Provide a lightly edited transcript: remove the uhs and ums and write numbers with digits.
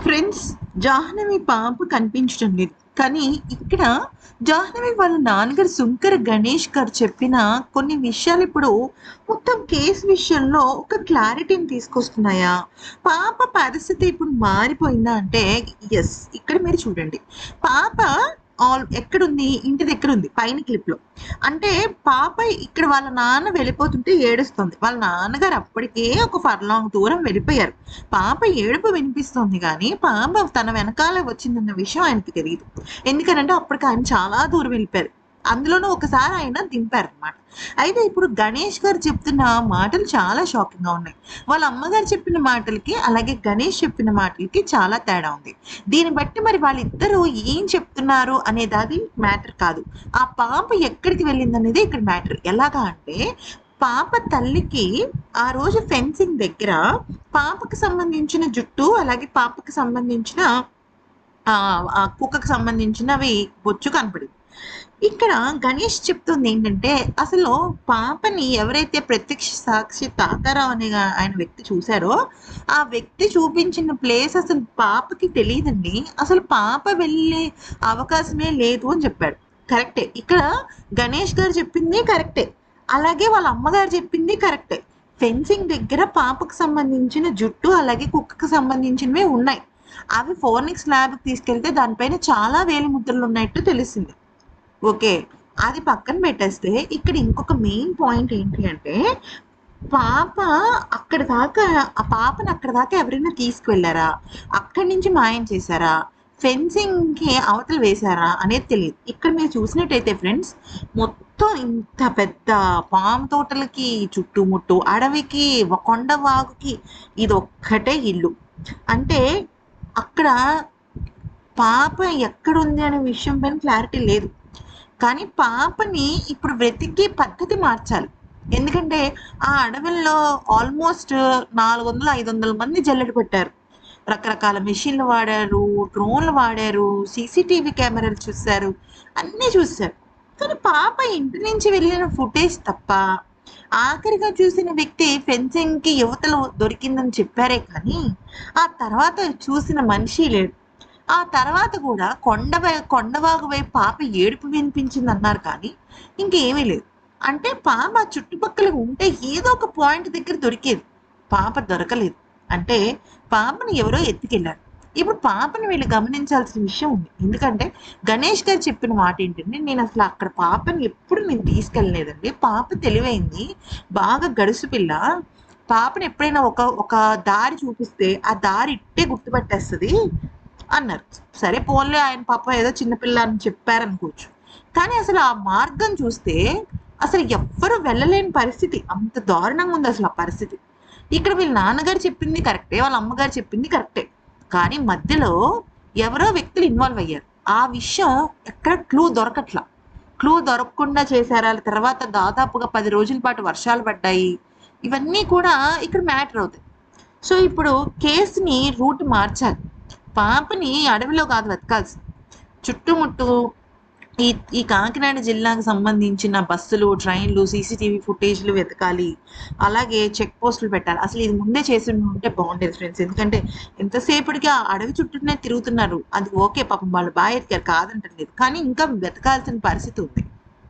Friends, Jahnavi పాప కనిపించడం లేదు. కానీ ఇక్కడ జాహ్నవి వాళ్ళ నాన్నగారు శుంకర గణేష్ గారు చెప్పిన కొన్ని విషయాలు ఇప్పుడు మొత్తం కేసు విషయంలో ఒక క్లారిటీని తీసుకొస్తున్నాయా? పాప పరిస్థితి ఇప్పుడు మారిపోయిందా అంటే యెస్. ఇక్కడ మీరు చూడండి. పాప ఎక్కడుంది? ఇంటి దగ్గరుంది పైన క్లిప్‌లో. అంటే పాప ఇక్కడ వాళ్ళ నాన్న వెళ్ళిపోతుంటే ఏడుస్తుంది. వాళ్ళ నాన్నగారు అప్పటికే ఒక ఫర్లాంగ్ దూరం వెళ్ళిపోయారు. పాప ఏడుపు వినిపిస్తుంది గానీ, పాప తన వెనకాలే వచ్చిందన్న విషయం ఆయనకి తెలీదు. ఎందుకనంటే అప్పటికి ఆయన చాలా దూరం వెళ్ళిపోయారు. అందులోనూ ఒకసారి ఆయన దింపారనమాట. అయితే ఇప్పుడు గణేష్ గారు చెప్తున్న మాటలు చాలా షాకింగ్‌గా ఉన్నాయి. వాళ్ళ అమ్మగారు చెప్పిన మాటలకి, అలాగే గణేష్ చెప్పిన మాటలకి చాలా తేడా ఉంది. దీన్ని బట్టి మరి వాళ్ళిద్దరూ ఏం చెప్తున్నారు అనేదది మ్యాటర్ కాదు. ఆ పాప ఎక్కడికి వెళ్ళిందనేదే ఇక్కడ మ్యాటర్. ఎలాగా అంటే పాప తల్లికి ఆ రోజు ఫెన్సింగ్ దగ్గర పాపకి సంబంధించిన జుట్టు, అలాగే పాపకి సంబంధించిన ఆ కుక్కకి సంబంధించినవి బొచ్చు కనపడింది. ఇక్కడ గణేష్ చెప్తుంది ఏంటంటే, అసలు పాపని ఎవరైతే ప్రత్యక్ష సాక్షి తాతారావు అనే ఆయన వ్యక్తి చూసారో, ఆ వ్యక్తి చూపించిన ప్లేస్ అసలు పాపకి తెలీదండి. అసలు పాప వెళ్ళే అవకాశమే లేదు అని చెప్పాడు. కరెక్టే. ఇక్కడ గణేష్ గారు చెప్పింది కరెక్టే. అలాగే వాళ్ళ అమ్మగారు చెప్పింది కరెక్టే. ఫెన్సింగ్ దగ్గర పాపకు సంబంధించిన జుట్టు, అలాగే కుక్కకి సంబంధించినవి ఉన్నాయి. అవి ఫోరెన్సిక్ ల్యాబ్‌కి తీసుకెళ్తే దానిపైన చాలా వేలి ముద్రలు ఉన్నట్టు తెలిసింది. ఓకే. అది పక్కన పెట్టేస్తే ఇక్కడ ఇంకొక మెయిన్ పాయింట్ ఏంటి అంటే, పాప అక్కడి దాకా ఆ పాపని అక్కడి దాకా ఎవరైనా తీసుకువెళ్లారా? అక్కడి నుంచి మాయం చేశారా? ఫెన్సింగ్‌కి అవతల వేశారా? అనేది తెలీదు. ఇక్కడ మీరు చూసినట్టయితే ఫ్రెండ్స్, మొత్తం ఇంత పెద్ద పాము తోటలకి చుట్టుముట్టు అడవికి, కొండ వాగుకి ఇదొక్కటే ఇల్లు. అంటే అక్కడ పాప ఎక్కడుంది అనే విషయం పైన క్లారిటీ లేదు. కానీ పాపని ఇప్పుడు వెతికే పద్ధతి మార్చాలి. ఎందుకంటే ఆ అడవుల్లో ఆల్మోస్ట్ 400, 500 మంది జల్లెడ పట్టారు. రకరకాల మెషిన్లు వాడారు, డ్రోన్లు వాడారు, సీసీటీవీ కెమెరాలు చూసారు, అన్నీ చూసారు. కానీ పాప ఇంటి నుంచి వెళ్ళిన ఫుటేజ్ తప్ప ఆఖరిగా చూసిన వ్యక్తి ఫెన్సింగ్‌కి యువతల దొరికిందని చెప్పారే కానీ, ఆ తర్వాత చూసిన మనిషి లేడు. ఆ తర్వాత కూడా కొండవాగు వైపు పాప ఏడుపు వినిపించిందన్నారు కానీ, ఇంకేమీ లేదు. అంటే పాప చుట్టుపక్కల ఉంటే ఏదో ఒక పాయింట్ దగ్గర దొరికేది. పాప దొరకలేదు. అంటే పాపని ఎవరో ఎత్తుకెళ్లారు. ఇప్పుడు పాపని వీళ్ళు గమనించాల్సిన విషయం ఉంది. ఎందుకంటే గణేష్ గారు చెప్పిన మాట ఏంటంటే, నేనసలు అక్కడ పాపని ఎప్పుడు నేను తీసుకెళ్ళలేదండి. పాప తెలివైంది. బాగా గడుసు పిల్ల. పాపని ఎప్పుడైనా ఒక ఒక దారి చూపిస్తే, ఆ దారి ఇట్టే గుర్తుపట్టేస్తది అన్నారు. సరే పోన్లే ఆయన పాపం ఏదో చిన్నపిల్ల అని చెప్పారనుకోవచ్చు. కానీ అసలు ఆ మార్గం చూస్తే అసలు ఎవ్వరు వెళ్ళలేని పరిస్థితి. అంత దారుణంగా ఉంది అసలు ఆ పరిస్థితి. ఇక్కడ వీళ్ళ నాన్నగారు చెప్పింది కరెక్టే. వాళ్ళ అమ్మగారు చెప్పింది కరెక్టే. కానీ మధ్యలో ఎవరో వ్యక్తులు ఇన్వాల్వ్ అయ్యారు. ఆ విషయం ఎక్కడ క్లూ దొరకట్లా. క్లూ దొరకకుండా చేశారా? తర్వాత దాదాపుగా 10 రోజుల పాటు వర్షాలు పడ్డాయి. ఇవన్నీ కూడా ఇక్కడ మ్యాటర్ అవుతాయి. సో ఇప్పుడు కేసుని రూట్ మార్చాలి. పాపని అడవిలో కాదు వెతకాల్సింది. చుట్టుముట్టు ఈ ఈ కాకినాడ జిల్లాకు సంబంధించిన బస్సులు, ట్రైన్లు, సీసీటీవీ ఫుటేజ్‌లు వెతకాలి. అలాగే చెక్ పోస్టులు పెట్టాలి. అసలు ఇది ముందే చేసి ఉంటే బాగుండేది ఫ్రెండ్స్. ఎందుకంటే ఎంతసేపటికి ఆ అడవి చుట్టూనే తిరుగుతున్నారు. అది ఓకే పాపం వాళ్ళు ఎతికారు కాదంటలేదు. కానీ ఇంకా వెతకాల్సిన పరిస్థితి ఉంది.